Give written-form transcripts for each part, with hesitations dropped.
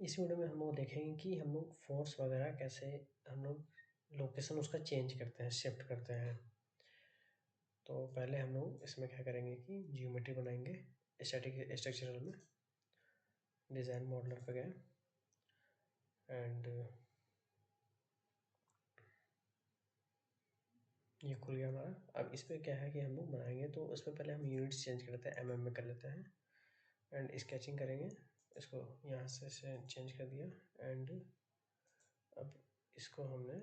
इस वीडियो में हम लोग देखेंगे कि हम लोग फोर्स वगैरह कैसे हम लोग लोकेशन उसका चेंज करते हैं, शिफ्ट करते हैं। तो पहले हम लोग इसमें क्या करेंगे कि जियोमेट्री बनाएंगे। स्टैटिक स्ट्रक्चरल में डिज़ाइन मॉडलर पे गए एंड ये खुल गया हमारा। अब इस पर क्या है कि हम लोग बनाएंगे तो उस पर पहले हम यूनिट्स चेंज कर लेते हैं, mm में कर लेते हैं एंड स्केचिंग करेंगे। इसको यहाँ से चेंज कर दिया एंड अब इसको हमने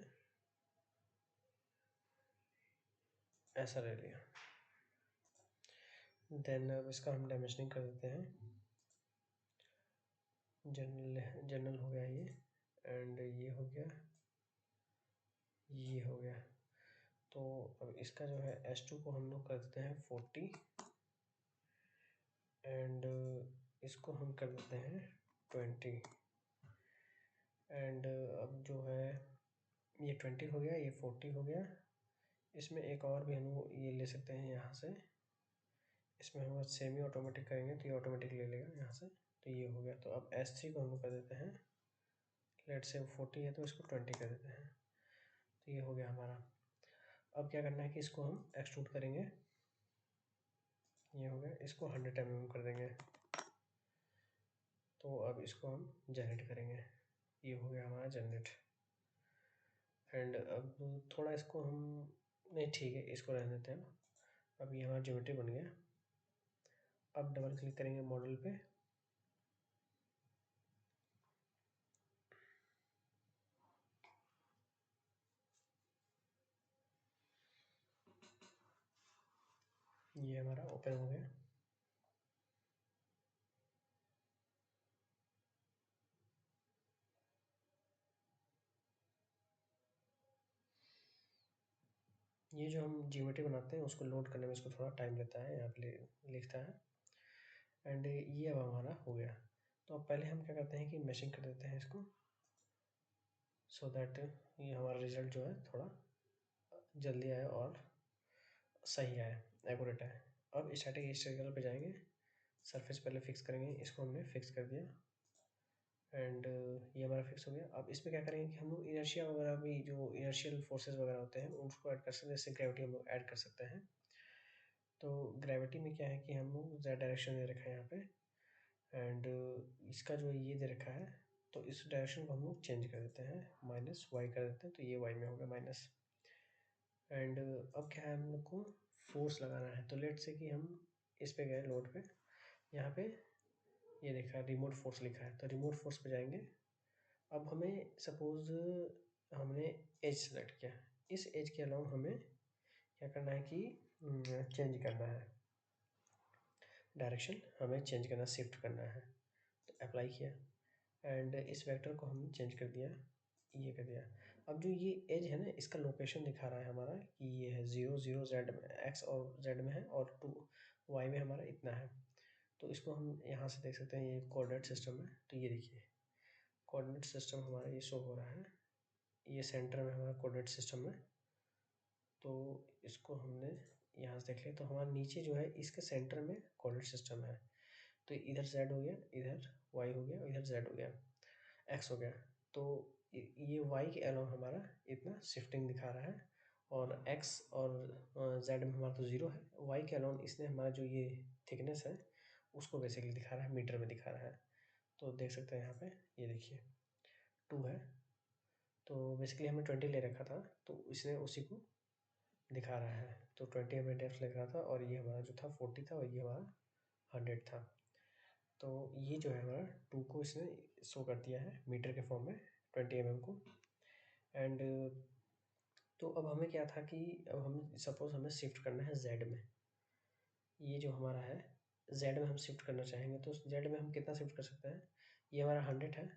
ऐसा ले लिया। देन अब इसका हम डायमेंशनिंग कर देते हैं। जनरल हो गया ये एंड ये हो गया, ये हो गया। तो अब इसका जो है S2 को हम लोग कर देते हैं 40 एंड इसको हम कर देते हैं 20 एंड अब जो है ये 20 हो गया, ये 40 हो गया। इसमें एक और भी हम लोग ये ले सकते हैं यहाँ से। इसमें हम सेमी ऑटोमेटिक करेंगे तो ये ऑटोमेटिक ले लेगा यहाँ से। तो ये हो गया। तो अब S3 को हम लोग कर देते हैं, लेट से 40 है तो इसको 20 कर देते हैं। तो ये हो गया हमारा। अब क्या करना है कि इसको हम एक्सट्रूड करेंगे। ये हो गया, इसको 100 mm कर देंगे। तो अब इसको हम जनरेट करेंगे। ये हो गया हमारा जनरेट एंड अब थोड़ा इसको हम नहीं, ठीक है, इसको रहने देते हैं। अब ये हमारा ज्योमेट्री बन गया। अब डबल क्लिक करेंगे मॉडल पे। ये हमारा ओपन हो गया। ये जो हम ज्योमेट्री बनाते हैं उसको लोड करने में इसको थोड़ा टाइम लेता है, यहाँ पे लिखता है एंड ये अब हमारा हो गया। तो अब पहले हम क्या करते हैं कि मैशिंग कर देते हैं इसको, सो दैट ये हमारा रिजल्ट जो है थोड़ा जल्दी आए और सही आए, एक्यूरेट आए। अब स्टैटिक स्ट्रक्चरल पे जाएंगे, सरफेस पहले फिक्स करेंगे। इसको हमने फिक्स कर दिया एंड ये हमारा फिक्स हो गया। अब इसमें क्या करेंगे कि हम लोग इनर्शिया वगैरह भी, जो इनर्शियल फोर्सेस वगैरह होते हैं उसको ऐड कर सकते हैं। जैसे ग्रेविटी हम लोग ऐड कर सकते हैं। तो ग्रेविटी में क्या है कि हम लोग z डायरेक्शन दे रखा है यहाँ पे एंड इसका जो ये दे रखा है, तो इस डायरेक्शन को हम लोग चेंज कर देते हैं, -y कर देते हैं। तो ये y में हो गया माइनस एंड अब क्या है, हम लोग को फोर्स लगाना है। तो लेट से कि हम इस पे गए लोड पे, यहाँ पे ये देखा रिमोट फोर्स लिखा है, तो रिमोट फोर्स पे जाएंगे। अब हमें सपोज हमने एज सेलेक्ट किया, इस एज के अलावा हमें क्या करना है कि चेंज करना है डायरेक्शन, हमें चेंज करना, शिफ्ट करना है। तो अप्लाई किया एंड इस वेक्टर को हमने चेंज कर दिया, ये कर दिया। अब जो ये एज है ना, इसका लोकेशन दिखा रहा है हमारा कि ये है 0 0 z में, x और z में है और 2 y में हमारा इतना है। तो इसको हम यहाँ से देख सकते हैं, ये कोऑर्डिनेट सिस्टम है। तो ये देखिए कोऑर्डिनेट सिस्टम हमारा ये शो हो रहा है, ये सेंटर में हमारा कोऑर्डिनेट सिस्टम है। तो इसको हमने यहाँ से देख लिया, तो हमारा नीचे जो है इसके सेंटर में कोऑर्डिनेट सिस्टम है। तो इधर z हो गया, इधर y हो गया, इधर z हो गया, x हो गया। तो ये y के अलावा हमारा इतना शिफ्टिंग दिखा रहा है और x और z में हमारा तो 0 है। y के अलावा इसने हमारा जो ये थिकनेस है उसको बेसिकली दिखा रहा है, मीटर में दिखा रहा है। तो देख सकते हैं यहाँ पे, ये देखिए 2 है। तो बेसिकली हमने 20 ले रखा था, तो इसने उसी को दिखा रहा है। तो 20 हमने डेप्थ लिख रहा था और ये हमारा जो था 40 था और ये हमारा 100 था। तो ये जो है हमारा 2 को इसने शो कर दिया है मीटर के फॉर्म में, 20 mm को। एंड तो अब हमें क्या था कि अब हम सपोज हमें शिफ्ट करना है z में। ये जो हमारा है z में हम शिफ्ट करना चाहेंगे, तो z में हम कितना शिफ्ट कर सकते हैं। ये हमारा 100 है,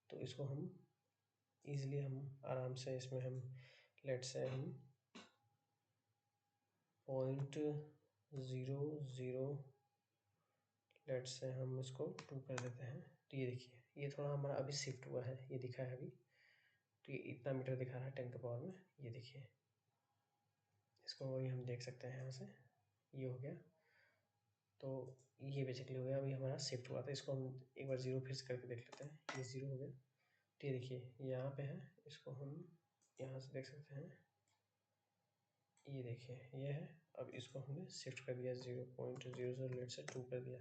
तो इसको हम ईजिली हम आराम से इसमें हम लेट से हम 0.00 लेट से हम इसको 2 कर देते हैं। तो ये देखिए ये थोड़ा हमारा अभी शिफ्ट हुआ है, ये दिखा है अभी। तो ये इतना मीटर दिखा रहा है 10 के पावर में, ये देखिए इसको वही हम देख सकते हैं यहाँ से, ये हो गया। तो ये बेसिकली हो गया। अभी हमारा शिफ्ट हुआ था, इसको हम एक बार ज़ीरो फिर से करके देख लेते हैं। ये ज़ीरो हो गया, तो ये देखिए यहाँ पे है, इसको हम यहाँ से देख सकते हैं। ये देखिए ये है। अब इसको हमने शिफ्ट कर दिया 0.00 लेट से 2 कर दिया,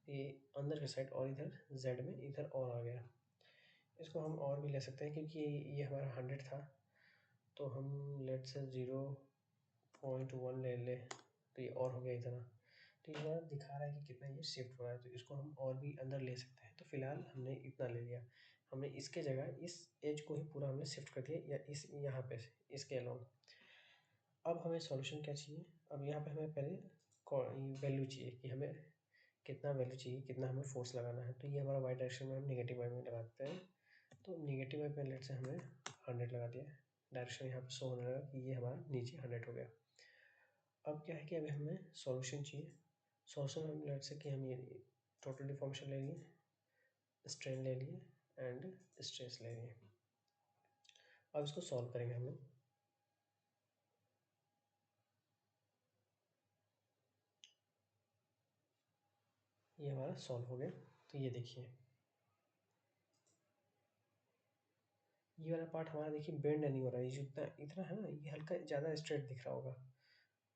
ये अंदर के साइड, और इधर z में इधर और आ गया। इसको हम और भी ले सकते हैं, क्योंकि ये हमारा 100 था, तो हम लेट से 0.1 ले ले, तो ये और हो गया इतना। तो ये हमारा दिखा रहा है कि कितना ये शिफ्ट हो रहा है, तो इसको हम और भी अंदर ले सकते हैं। तो फिलहाल हमने इतना ले लिया। हमने इसके जगह इस एज को ही पूरा हमने शिफ्ट कर दिया, या इस यहाँ पे इसके अलावा। अब हमें सॉल्यूशन क्या चाहिए? अब यहाँ पे हमें पहले वैल्यू चाहिए कि हमें कितना वैल्यू चाहिए, कितना हमें फोर्स लगाना है। तो ये हमारा वाई डायरेक्शन में हम नेगेटिव वाई में लगाते हैं, तो नेगेटिव वाई में लेट से हमने 100 लगा दिया। डायरेक्शन यहाँ पे शो होने लगा कि ये हमारा नीचे 100 हो गया। अब क्या है कि अभी हमें सॉल्यूशन चाहिए। सॉल्यूशन हम लेट से कि हम ये टोटल डिफॉर्मेशन ले लिए, स्ट्रेन ले लिए एंड स्ट्रेस ले लिए। अब इसको सॉल्व करेंगे हम लोग। ये हमारा सॉल्व हो गया। तो ये देखिए ये वाला पार्ट हमारा देखिए बेंड नहीं हो रहा है, ये जितना इतना है ना, ये हल्का ज़्यादा स्ट्रेट दिख रहा होगा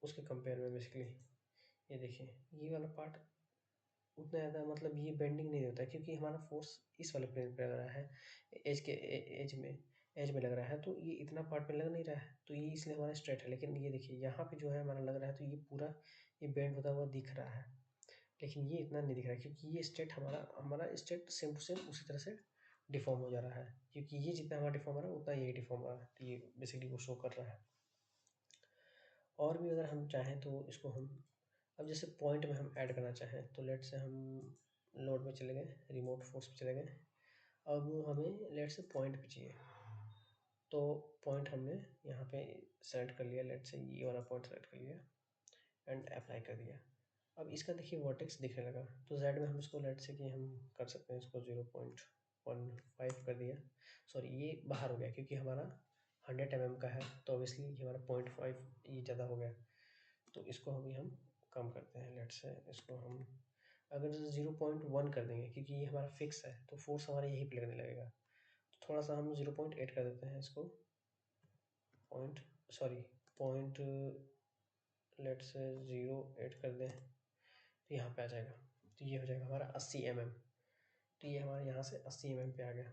उसके कंपेयर में बेसिकली। ये देखिए ये वाला पार्ट उतना ज़्यादा, मतलब ये बेंडिंग नहीं होता है, क्योंकि हमारा फोर्स इस वाले प्लेन पे लग रहा है, एज के एज में लग रहा है, तो ये इतना पार्ट में लग नहीं रहा है, तो ये इसलिए हमारा स्ट्रेट है। लेकिन ये देखिए यहाँ पे जो है हमारा लग रहा है, तो ये पूरा ये बेंड होता हुआ दिख रहा है, लेकिन ये इतना नहीं दिख रहा है, क्योंकि ये स्ट्रेट हमारा स्ट्रेट सेम टू सेम उसी तरह से डिफॉर्म हो जा रहा है, क्योंकि ये जितना हमारा डिफॉर्म हो रहा है उतना ये डिफॉर्म हो रहा है, तो ये बेसिकली वो शो कर रहा है। और भी अगर हम चाहें तो इसको हम, अब जैसे पॉइंट में हम ऐड करना चाहें, तो लेट से हम लोड में चले गए, रिमोट फोर्स पे चले गए। अब हमें लेट से पॉइंट पे चाहिए, तो पॉइंट हमने यहाँ पे सेलेक्ट कर लिया, लेट से ये वाला पॉइंट सेलेक्ट कर लिया एंड अप्लाई कर दिया। अब इसका देखिए वर्टेक्स दिखने लगा, तो जेड में हम इसको लेट से कि हम कर सकते हैं, इसको 0.15 कर दिया। सॉरी ये बाहर हो गया, क्योंकि हमारा 100 mm का है, तो ऑब्वियसली ये हमारा 0.5 ये ज़्यादा हो गया, तो इसको अभी हम कम करते हैं। लेट से इसको हम अगर 0.1 कर देंगे, क्योंकि ये हमारा फिक्स है, तो फोर्स हमारा यहीं पे लगने लगेगा, तो थोड़ा सा हम 0.8 कर देते हैं इसको, पॉइंट लेट से 0.8 कर दें, तो यहाँ पे आ जाएगा, तो ये हो जाएगा हमारा 80 mm। तो ये हमारे यहाँ से 80 mm पे आ गया।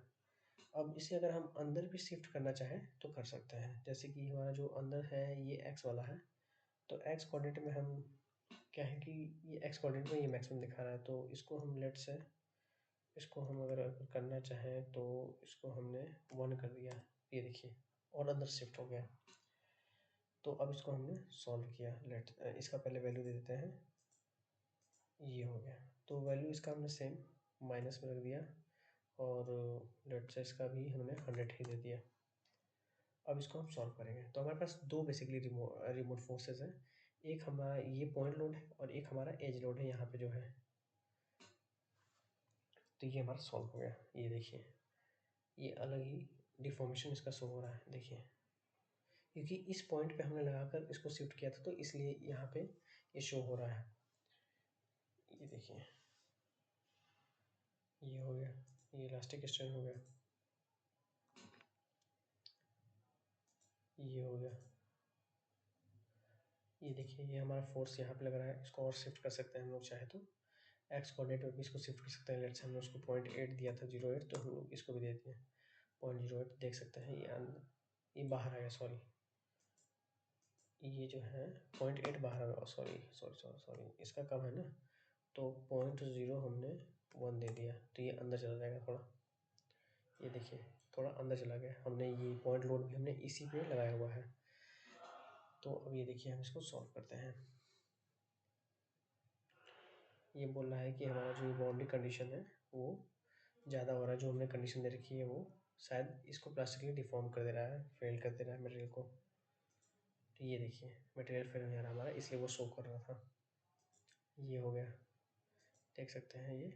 अब इसे अगर हम अंदर भी शिफ्ट करना चाहें तो कर सकते हैं, जैसे कि हमारा जो अंदर है ये x वाला है, तो x कोऑर्डिनेट में हम क्या है कि ये x कोऑर्डिनेट में ये मैक्सिमम दिखा रहा है, तो इसको हम लेट से इसको हम अगर करना चाहें तो इसको हमने 1 कर दिया, ये देखिए, और अंदर शिफ्ट हो गया। तो अब इसको हमने सॉल्व किया, इसका पहले वैल्यू दे देते हैं, ये हो गया। तो वैल्यू इसका हमने सेम माइनस में रख दिया, और लेट से इसका भी हमने 100 ही दे दिया। अब इसको हम सॉल्व करेंगे, तो हमारे पास दो बेसिकली रिमोट फोर्सेस हैं, एक हमारा ये पॉइंट लोड है और एक हमारा एज लोड है यहाँ पे जो है। तो ये हमारा सॉल्व हो गया। ये देखिए ये अलग ही डिफॉर्मेशन इसका शो हो रहा है, देखिए, क्योंकि इस पॉइंट पे हमने लगाकर इसको शिफ्ट किया था, तो इसलिए यहाँ पे ये शो हो रहा है। ये देखिए ये हो गया, ये इलास्टिक स्ट्रेन हो गया, ये हो गया। ये देखिए ये हमारा फोर्स यहाँ पे लग रहा है, इसको और शिफ्ट कर सकते हैं हम लोग चाहे तो, एक्स कोऑर्डिनेट में भी इसको शिफ्ट कर सकते हैं। लेट्स हमने उसको 0.8 दिया था, 0.8, तो हम लोग इसको भी दे दिए 0.08, देख सकते हैं ये बाहर आ गया, सॉरी ये जो है 0.8 बाहर आ गया, सॉरी सॉरी सॉरी सॉरी इसका कम है ना, तो 0.0 हमने 1 दे दिया, तो ये अंदर चला जाएगा थोड़ा। ये देखिए थोड़ा अंदर चला गया, हमने ये पॉइंट लोड भी हमने इसी पे लगाया हुआ है। तो अब ये देखिए हम इसको सॉल्व करते हैं। ये बोल रहा है कि हमारा जो बाउंड्री कंडीशन है वो ज़्यादा हो रहा है, जो हमने कंडीशन दे रखी है वो शायद इसको प्लास्टिकली डिफॉर्म कर दे रहा है, फेल कर दे रहा है मटेरियल को। तो ये देखिए मटेरियल फेल नहीं आ रहा हमारा, इसलिए वो शो कर रहा था। ये हो गया, देख सकते हैं ये।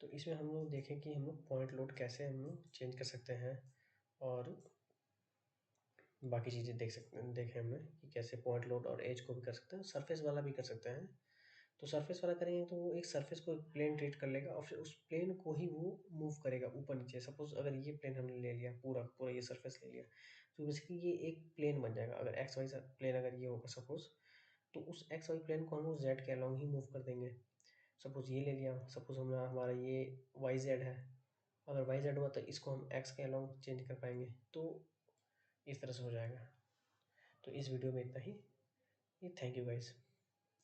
तो इसमें हम लोग देखें कि हम लोग पॉइंट लोड कैसे हम लोग चेंज कर सकते हैं, और बाकी चीज़ें देखे हमने कि कैसे पॉइंट लोड और एज को भी कर सकते हैं, सरफेस वाला भी कर सकते हैं। तो सरफेस वाला करेंगे तो वो एक सरफेस को एक प्लेन ट्रीट कर लेगा और फिर उस प्लेन को ही वो मूव करेगा ऊपर नीचे। सपोज अगर ये प्लेन हमने ले लिया, पूरा पूरा ये सरफेस ले लिया, तो बेसिकली ये एक प्लेन बन जाएगा। अगर एक्स वाई प्लेन अगर ये होगा सपोज, तो उस एक्स वाई प्लेन को हम उस जेड के अलॉन्ग ही मूव कर देंगे। सपोज ये ले लिया, सपोज हमारा ये वाई जेड है, अगर वाई जेड हुआ तो इसको हम एक्स के अलॉन्ग चेंज कर पाएंगे। तो इस तरह से हो जाएगा। तो इस वीडियो में इतना ही। ये थैंक यू गाइस।